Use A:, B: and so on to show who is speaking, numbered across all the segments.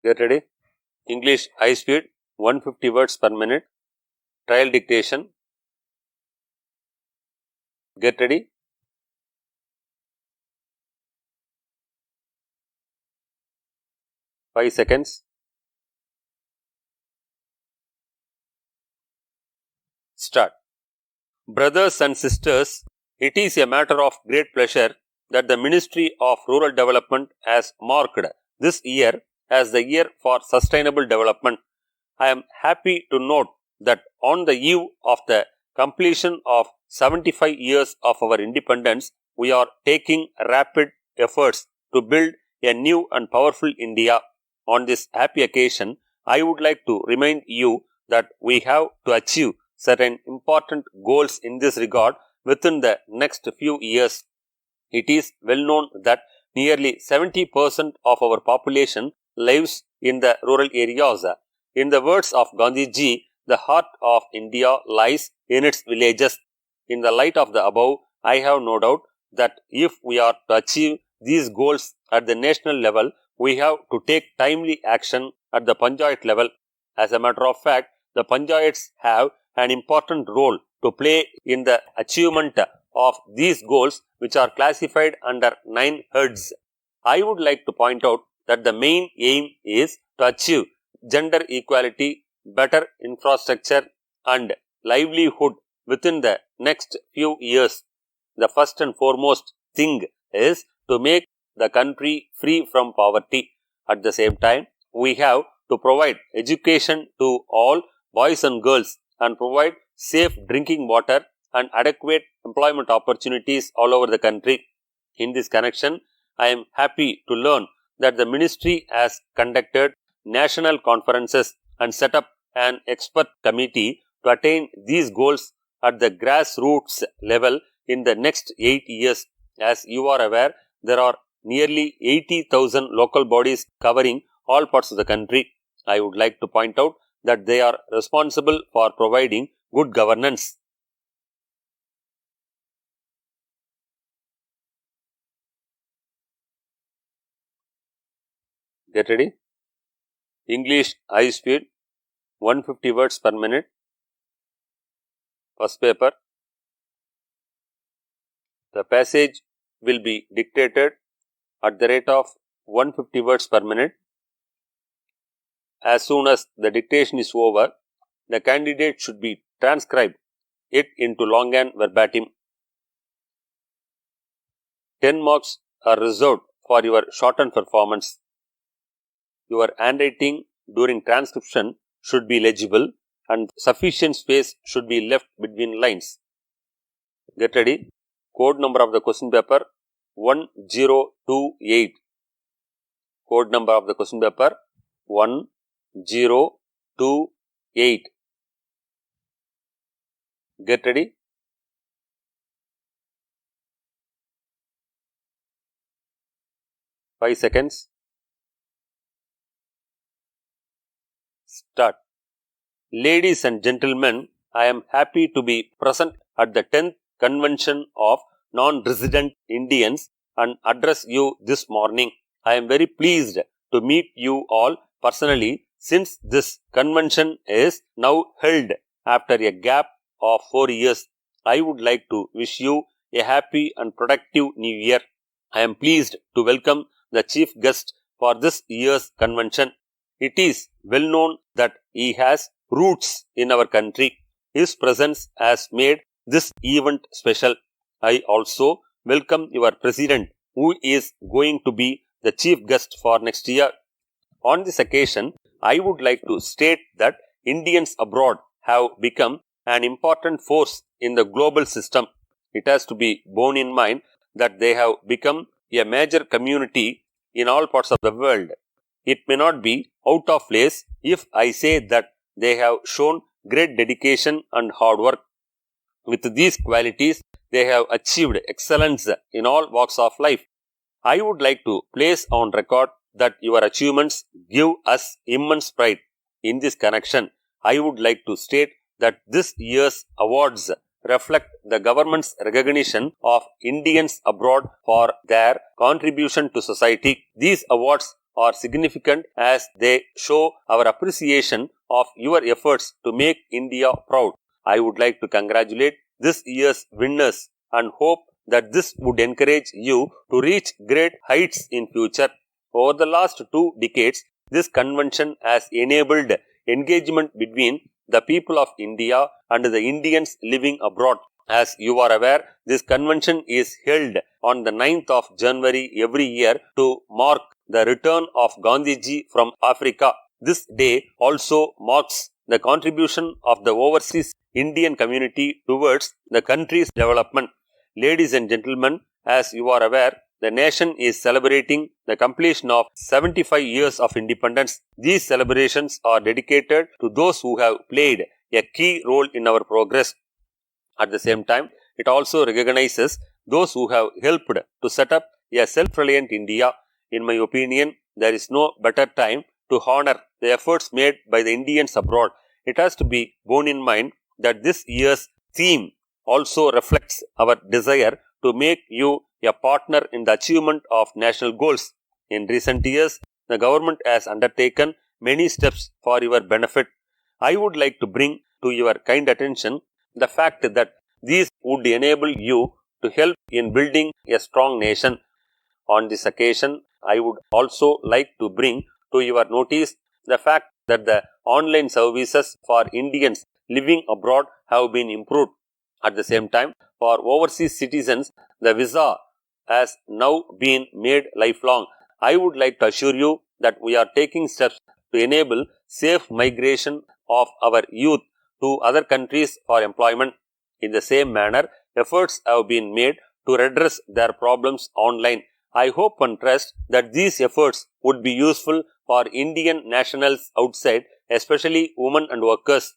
A: Get ready. English high speed, 150 words per minute. Trial dictation. Get ready. Five seconds. Start. Brothers and sisters, it is a matter of great pleasure that the Ministry of Rural Development has marked this year as the year for sustainable development. I am happy to note that on the eve of the completion of 75 years of our independence, we are taking rapid efforts to build a new and powerful India. On this happy occasion, I would like to remind you that we have to achieve certain important goals in this regard within the next few years. It is well known that nearly 70% of our population lives in the rural areas. In the words of Gandhiji, the heart of India lies in its villages. In the light of the above, I have no doubt that if we are to achieve these goals at the national level, we have to take timely action at the Panchayat level. As a matter of fact, the Panchayats have an important role to play in the achievement of these goals, which are classified under 9 heads. I would like to point out that the main aim is to achieve gender equality, better infrastructure and livelihood within the next few years. The first and foremost thing is to make the country free from poverty. At the same time, we have to provide education to all boys and girls and provide safe drinking water and adequate employment opportunities all over the country. In this connection, I am happy to learn that the ministry has conducted national conferences and set up an expert committee to attain these goals at the grassroots level in the next 8 years. As you are aware, there are nearly 80,000 local bodies covering all parts of the country. I would like to point out that they are responsible for providing good governance. Get ready. English high speed, 150 words per minute. First paper. The passage will be dictated at the rate of 150 words per minute. As soon as the dictation is over, the candidate should be transcribed it into longhand verbatim. 10 marks are reserved for your shortened performance. Your handwriting during transcription should be legible and sufficient space should be left between lines. Get ready. Code number of the question paper 1028. Code number of the question paper 1028. Get ready. Five seconds. Start. Ladies and gentlemen, I am happy to be present at the 10th Convention of Non-Resident Indians and address you this morning. I am very pleased to meet you all personally since this convention is now held after a gap of 4 years. I would like to wish you a happy and productive new year. I am pleased to welcome the chief guest for this year's convention. It is well known that he has roots in our country. His presence has made this event special. I also welcome your president, who is going to be the chief guest for next year. On this occasion, I would like to state that Indians abroad have become an important force in the global system. It has to be borne in mind that they have become a major community in all parts of the world. It may not be out of place if I say that they have shown great dedication and hard work. With these qualities, they have achieved excellence in all walks of life. I would like to place on record that your achievements give us immense pride. In this connection, I would like to state that this year's awards reflect the government's recognition of Indians abroad for their contribution to society. These awards are significant as they show our appreciation of your efforts to make India proud. I would like to congratulate this year's winners and hope that this would encourage you to reach great heights in future. Over the last 2 decades, this convention has enabled engagement between the people of India and the Indians living abroad. As you are aware, this convention is held on the 9th of January every year to mark the return of Gandhiji from Africa. This day also marks the contribution of the overseas Indian community towards the country's development. Ladies and gentlemen, as you are aware, the nation is celebrating the completion of 75 years of independence. These celebrations are dedicated to those who have played a key role in our progress. At the same time, it also recognizes those who have helped to set up a self-reliant India. In my opinion, there is no better time to honor the efforts made by the Indians abroad. It has to be borne in mind that this year's theme also reflects our desire to make you a partner in the achievement of national goals. In recent years, the government has undertaken many steps for your benefit. I would like to bring to your kind attention the fact that these would enable you to help in building a strong nation. On this occasion, I would also like to bring to your notice the fact that the online services for Indians living abroad have been improved. At the same time, for overseas citizens, the visa has now been made lifelong. I would like to assure you that we are taking steps to enable safe migration of our youth to other countries for employment. In the same manner, efforts have been made to redress their problems online. I hope and trust that these efforts would be useful for Indian nationals outside, especially women and workers.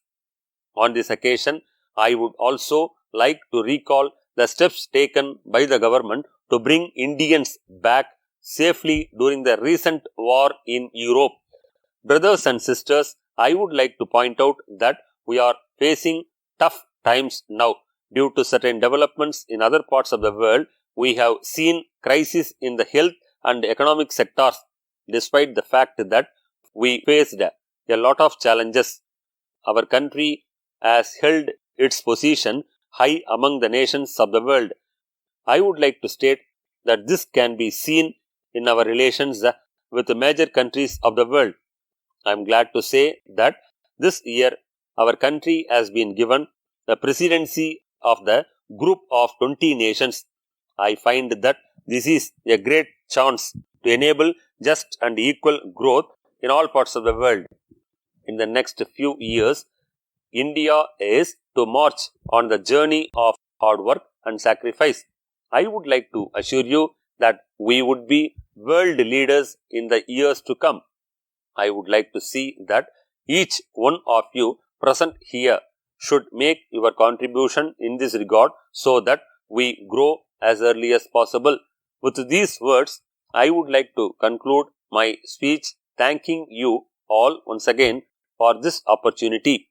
A: On this occasion, I would also like to recall the steps taken by the government to bring Indians back safely during the recent war in Europe. Brothers and sisters, I would like to point out that we are facing tough times now. Due to certain developments in other parts of the world, we have seen crisis in the health and economic sectors. Despite the fact that we faced a lot of challenges, our country has held its position high among the nations of the world. I would like to state that this can be seen in our relations with the major countries of the world. I am glad to say that this year our country has been given the presidency of the group of 20 nations. I find that this is a great chance to enable just and equal growth in all parts of the world. In the next few years, India is to march on the journey of hard work and sacrifice. I would like to assure you that we would be world leaders in the years to come. I would like to see that each one of you present here should make your contribution in this regard so that we grow as early as possible. With these words, I would like to conclude my speech thanking you all once again for this opportunity.